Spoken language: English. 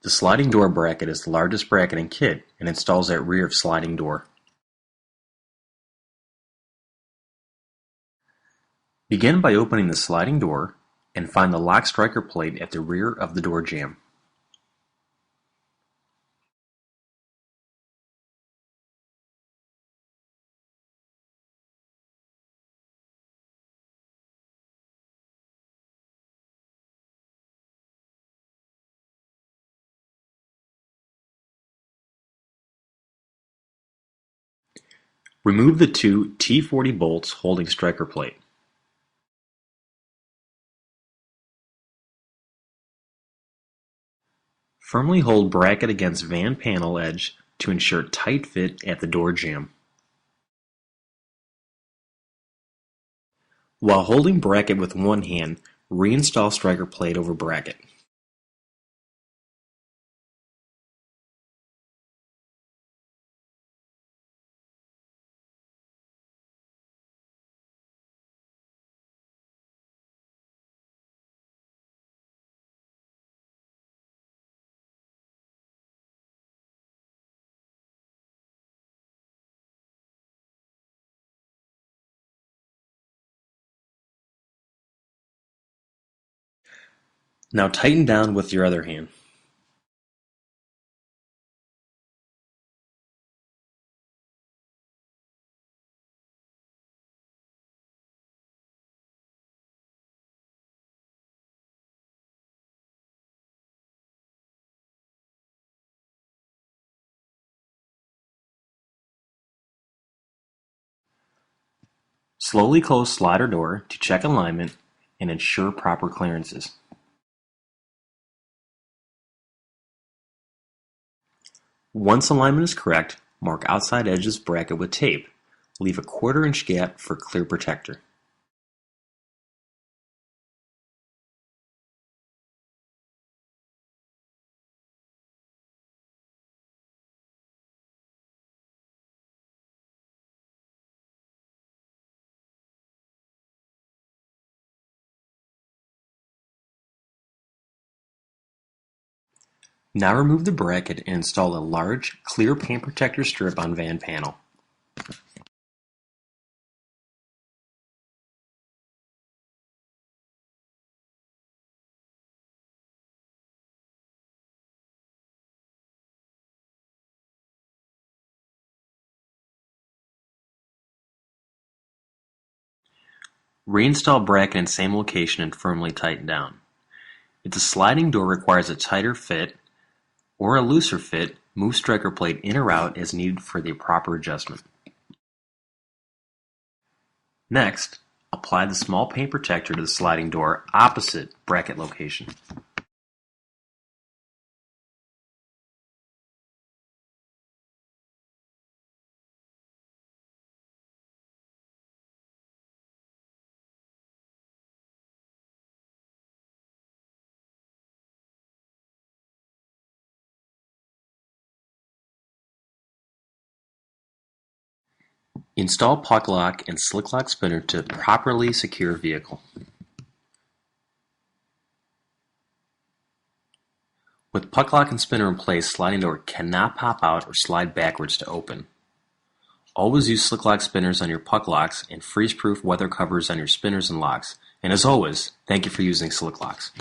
The sliding door bracket is the largest bracket in kit and installs at rear of sliding door. Begin by opening the sliding door and find the lock striker plate at the rear of the door jamb. Remove the two T40 bolts holding striker plate. Firmly hold bracket against van panel edge to ensure tight fit at the door jamb. While holding bracket with one hand, reinstall striker plate over bracket. Now tighten down with your other hand. Slowly close slider door to check alignment and ensure proper clearances. Once alignment is correct, mark outside edges bracket with tape. Leave a 1/4 inch gap for clear protector. Now remove the bracket and install a large, clear paint protector strip on van panel. Reinstall bracket in same location and firmly tighten down. If the sliding door requires a tighter fit or a looser fit, move striker plate in or out as needed for the proper adjustment. Next, apply the small paint protector to the sliding door opposite bracket location. Install puck lock and slick lock spinner to properly secure vehicle. With puck lock and spinner in place, sliding door cannot pop out or slide backwards to open. Always use slick lock spinners on your puck locks and freeze-proof weather covers on your spinners and locks. And as always, thank you for using slick locks.